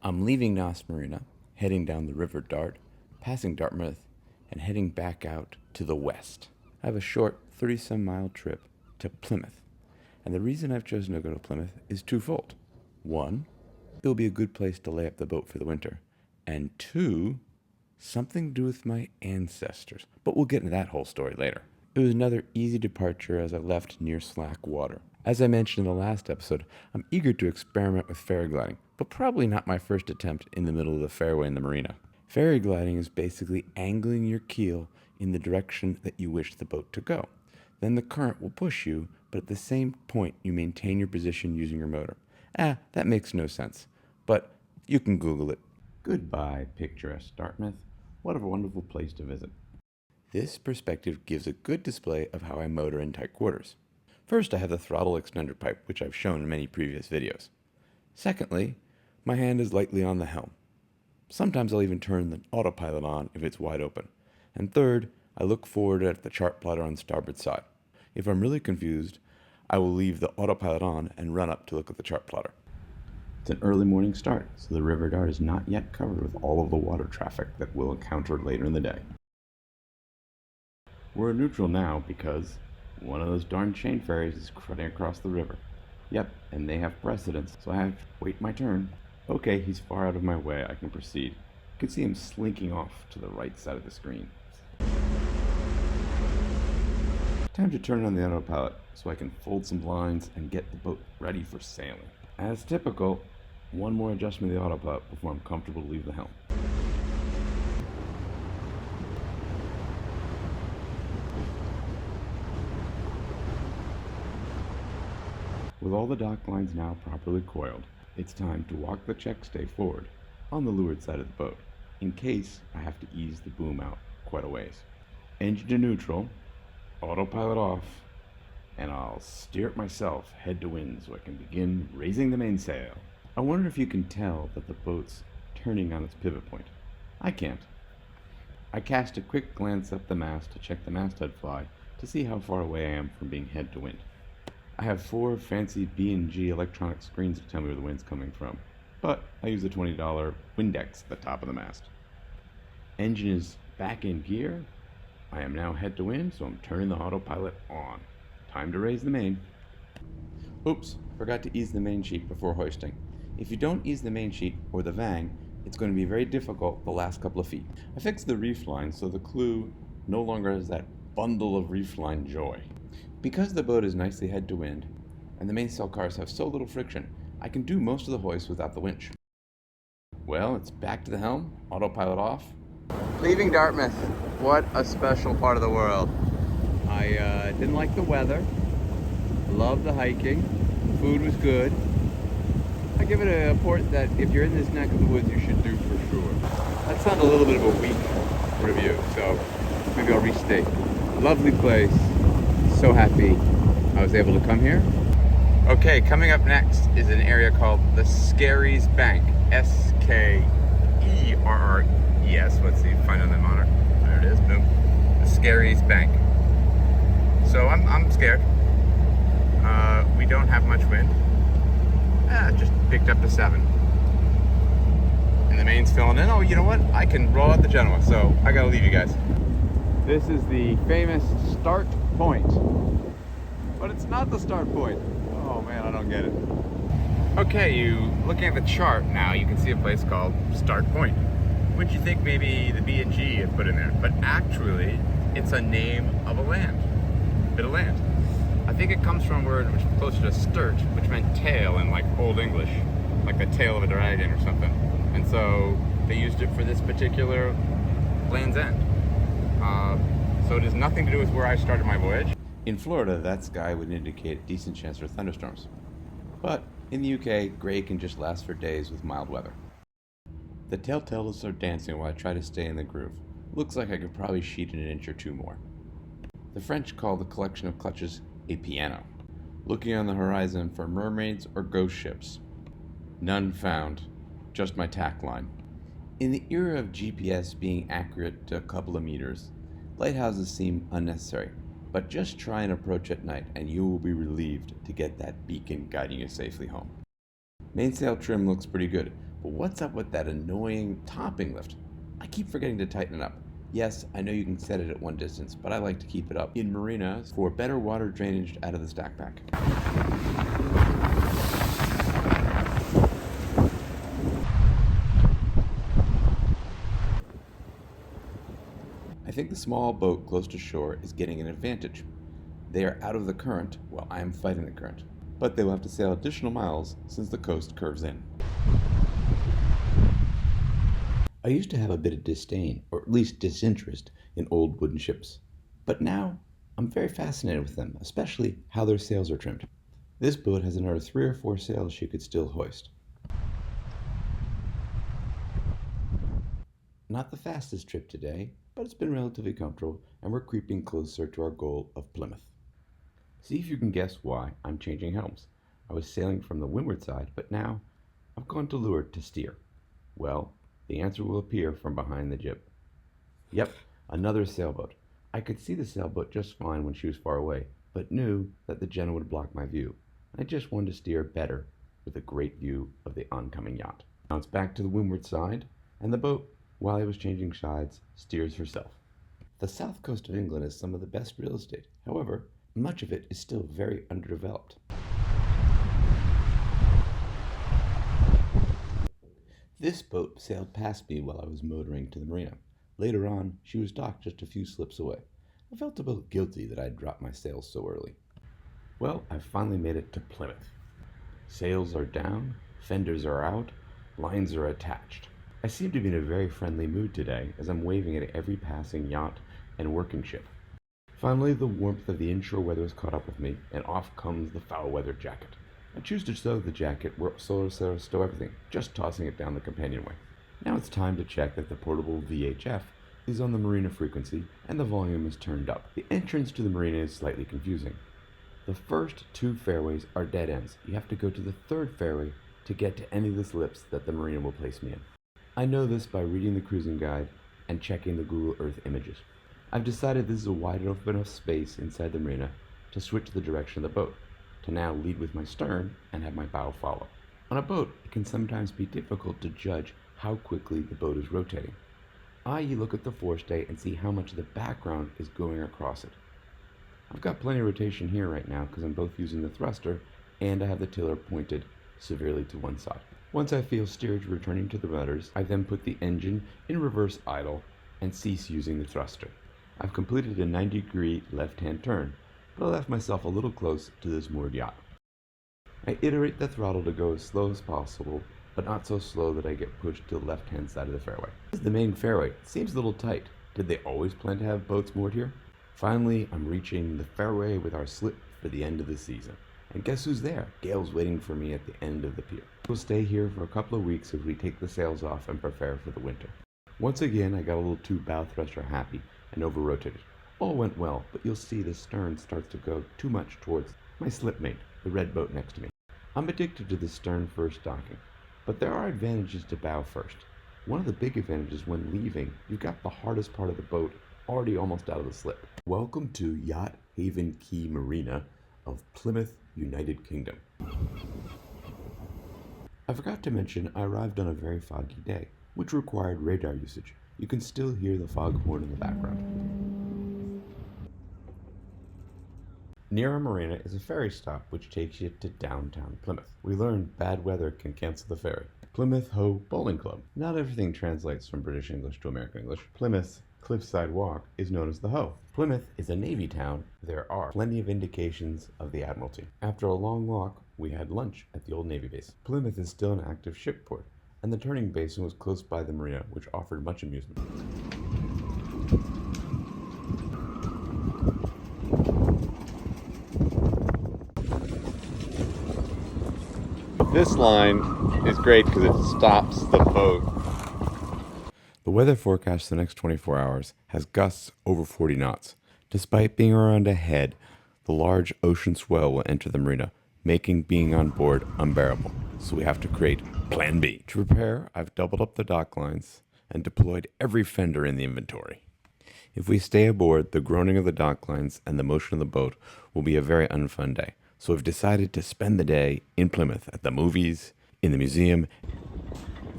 I'm leaving Nos Marina, heading down the River Dart, passing Dartmouth, and heading back out to the west. I have a short 30-some mile trip to Plymouth, and the reason I've chosen to go to Plymouth is twofold. One, it'll be a good place to lay up the boat for the winter, and two, something to do with my ancestors, but we'll get into that whole story later. It was another easy departure as I left near slack water. As I mentioned in the last episode, I'm eager to experiment with ferry gliding, but probably not my first attempt in the middle of the fairway in the marina. Ferry gliding is basically angling your keel in the direction that you wish the boat to go. Then the current will push you, but at the same point you maintain your position using your motor. That makes no sense, but you can Google it. Goodbye, picturesque Dartmouth. What a wonderful place to visit. This perspective gives a good display of how I motor in tight quarters. First, I have the throttle extender pipe, which I've shown in many previous videos. Secondly, my hand is lightly on the helm. Sometimes I'll even turn the autopilot on if it's wide open. And third, I look forward at the chart plotter on the starboard side. If I'm really confused, I will leave the autopilot on and run up to look at the chart plotter. It's an early morning start, so the River Dart is not yet covered with all of the water traffic that we'll encounter later in the day. We're in neutral now because one of those darn chain ferries is cutting across the river. Yep, and they have precedence, so I have to wait my turn. Okay, he's far out of my way, I can proceed. You can see him slinking off to the right side of the screen. Time to turn on the autopilot so I can fold some lines and get the boat ready for sailing. As typical, one more adjustment of the autopilot before I'm comfortable to leave the helm. With all the dock lines now properly coiled, it's time to walk the check stay forward on the leeward side of the boat, in case I have to ease the boom out quite a ways. Engine to neutral, autopilot off, and I'll steer it myself head to wind so I can begin raising the mainsail. I wonder if you can tell that the boat's turning on its pivot point. I can't. I cast a quick glance up the mast to check the masthead fly to see how far away I am from being head to wind. I have 4 fancy B&G electronic screens to tell me where the wind's coming from, but I use the $20 Windex at the top of the mast. Engine is back in gear. I am now head to wind, so I'm turning the autopilot on. Time to raise the main. Oops, forgot to ease the main sheet before hoisting. If you don't ease the main sheet or the vang, it's going to be very difficult the last couple of feet. I fixed the reef line so the Clue no longer has that bundle of reef line joy. Because the boat is nicely head to wind, and the mainsail cars have so little friction, I can do most of the hoist without the winch. Well, it's back to the helm, autopilot off. Leaving Dartmouth, what a special part of the world. I didn't like the weather, loved the hiking, food was good. I give it a port that if you're in this neck of the woods, you should do for sure. That sounded a little bit of a weak review, so maybe I'll restate. Lovely place. So happy I was able to come here. Okay, coming up next is an area called the Skerries Bank. S-K-E-R-R-E-S. Let's see, find on the monitor. There it is, boom. The Skerries Bank. So I'm scared. We don't have much wind. Just picked up to 7. And the main's filling in. Oh, you know what? I can roll out the Genoa, so I gotta leave you guys. This is the famous start point. But it's not the start point. Oh man, I don't get it. Okay, looking at the chart now, you can see a place called Start Point, which you think maybe the B&G had put in there, but actually it's a name of a bit of land. I think it comes from a word which is closer to sturt, which meant tail in like Old English, like the tail of a dragon or something. And so they used it for this particular Land's End. So it has nothing to do with where I started my voyage. In Florida, that sky would indicate a decent chance for thunderstorms. But in the UK, gray can just last for days with mild weather. The telltales are dancing while I try to stay in the groove. Looks like I could probably sheet an inch or 2 more. The French call the collection of clutches a piano. Looking on the horizon for mermaids or ghost ships. None found, just my tack line. In the era of GPS being accurate to a couple of meters, lighthouses seem unnecessary, but just try and approach at night and you will be relieved to get that beacon guiding you safely home. Mainsail trim looks pretty good, But what's up with that annoying topping lift? I keep forgetting to tighten it up. Yes, I know you can set it at one distance, but I like to keep it up in marinas for better water drainage out of the stack pack. I think the small boat close to shore is getting an advantage. They are out of the current while I am fighting the current, but they will have to sail additional miles since the coast curves in. I used to have a bit of disdain, or at least disinterest, in old wooden ships, but now I'm very fascinated with them, especially how their sails are trimmed. This boat has another 3 or 4 sails she could still hoist. Not the fastest trip today, but it's been relatively comfortable, and we're creeping closer to our goal of Plymouth. See if you can guess why I'm changing helms. I was sailing from the windward side, but now I've gone to leeward to steer. Well, the answer will appear from behind the jib. Yep, another sailboat. I could see the sailboat just fine when she was far away, but knew that the Jenna would block my view. I just wanted to steer better with a great view of the oncoming yacht. Now it's back to the windward side, and the boat, while I was changing sides, steers herself. The south coast of England is some of the best real estate. However, much of it is still very underdeveloped. This boat sailed past me while I was motoring to the marina. Later on, she was docked just a few slips away. I felt a bit guilty that I had dropped my sails so early. Well, I finally made it to Plymouth. Sails are down, fenders are out, lines are attached. I seem to be in a very friendly mood today as I'm waving at every passing yacht and working ship. Finally, the warmth of the inshore weather has caught up with me, and off comes the foul weather jacket. I choose to stow the jacket where stow everything, just tossing it down the companionway. Now it's time to check that the portable VHF is on the marina frequency and the volume is turned up. The entrance to the marina is slightly confusing. The first 2 fairways are dead ends. You have to go to the 3rd fairway to get to any of the slips that the marina will place me in. I know this by reading the cruising guide and checking the Google Earth images. I've decided this is a wide enough space inside the marina to switch the direction of the boat, to now lead with my stern and have my bow follow. On a boat, it can sometimes be difficult to judge how quickly the boat is rotating. You look at the forestay and see how much of the background is going across it. I've got plenty of rotation here right now because I'm both using the thruster and I have the tiller pointed severely to one side. Once I feel steerage returning to the rudders, I then put the engine in reverse idle and cease using the thruster. I've completed a 90-degree left-hand turn, but I left myself a little close to this moored yacht. I iterate the throttle to go as slow as possible, but not so slow that I get pushed to the left-hand side of the fairway. This is the main fairway. It seems a little tight. Did they always plan to have boats moored here? Finally, I'm reaching the fairway with our slip for the end of the season. And guess who's there? Gail's waiting for me at the end of the pier. We'll stay here for a couple of weeks as we take the sails off and prepare for the winter. Once again, I got a little too bow thruster happy and over-rotated. All went well, but you'll see the stern starts to go too much towards my slipmate, the red boat next to me. I'm addicted to the stern first docking, but there are advantages to bow first. One of the big advantages when leaving, you've got the hardest part of the boat already almost out of the slip. Welcome to Yacht Haven Quay Marina of Plymouth, United Kingdom. I forgot to mention I arrived on a very foggy day, which required radar usage. You can still hear the foghorn in the background. Near our marina is a ferry stop which takes you to downtown Plymouth. We learned bad weather can cancel the ferry. Plymouth Hoe Bowling Club. Not everything translates from British English to American English. Plymouth Cliffside Walk is known as the Hoe. Plymouth is a Navy town. There are plenty of indications of the Admiralty. After a long walk, we had lunch at the old Navy base. Plymouth is still an active ship port, and the turning basin was close by the marina, which offered much amusement. This line is great because it stops the boat. The weather forecast for the next 24 hours has gusts over 40 knots. Despite being around ahead, the large ocean swell will enter the marina, making being on board unbearable. So we have to create Plan B. To prepare, I've doubled up the dock lines and deployed every fender in the inventory. If we stay aboard, the groaning of the dock lines and the motion of the boat will be a very unfun day. So we've decided to spend the day in Plymouth at the movies, in the museum,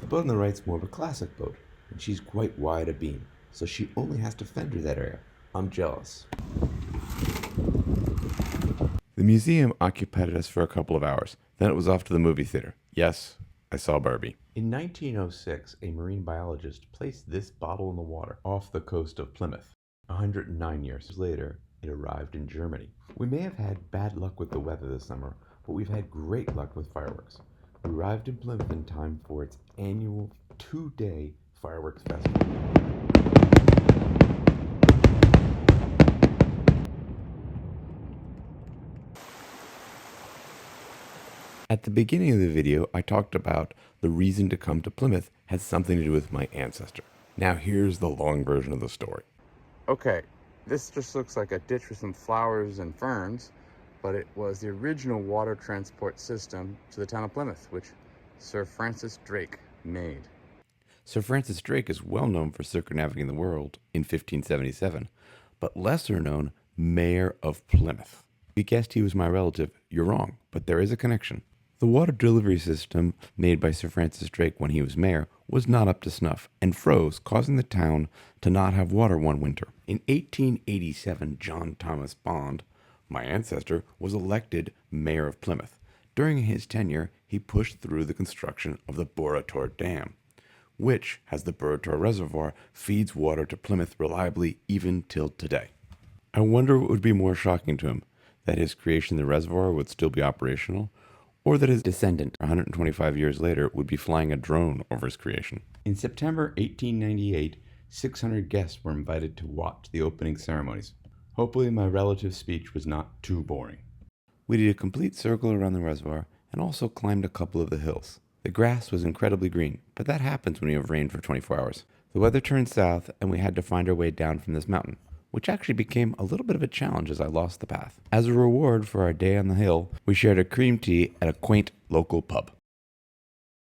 The boat on the right's more of a classic boat, and she's quite wide abeam, so she only has to fender that area. I'm jealous. The museum occupied us for a couple of hours. Then it was off to the movie theater. Yes, I saw Barbie. In 1906, a marine biologist placed this bottle in the water off the coast of Plymouth. 109 years later, it arrived in Germany. We may have had bad luck with the weather this summer, but we've had great luck with fireworks. We arrived in Plymouth in time for its annual 2-day fireworks festival. At the beginning of the video, I talked about the reason to come to Plymouth had something to do with my ancestor. Now here's the long version of the story. Okay, this just looks like a ditch with some flowers and ferns, but it was the original water transport system to the town of Plymouth, which Sir Francis Drake made. Sir Francis Drake is well known for circumnavigating the world in 1577, but lesser known, Mayor of Plymouth. If you guessed he was my relative, you're wrong, but there is a connection. The water delivery system made by Sir Francis Drake when he was mayor was not up to snuff and froze, causing the town to not have water one winter. In 1887, John Thomas Bond, my ancestor, was elected mayor of Plymouth. During his tenure, he pushed through the construction of the Borator Dam, which, as the Borator Reservoir, feeds water to Plymouth reliably even till today. I wonder what would be more shocking to him, that his creation of the reservoir would still be operational, or that his descendant, 125 years later, would be flying a drone over his creation. In September 1898, 600 guests were invited to watch the opening ceremonies. Hopefully my relative's speech was not too boring. We did a complete circle around the reservoir and also climbed a couple of the hills. The grass was incredibly green, but that happens when you have rain for 24 hours. The weather turned south and we had to find our way down from this mountain, which actually became a little bit of a challenge as I lost the path. As a reward for our day on the hill, we shared a cream tea at a quaint local pub.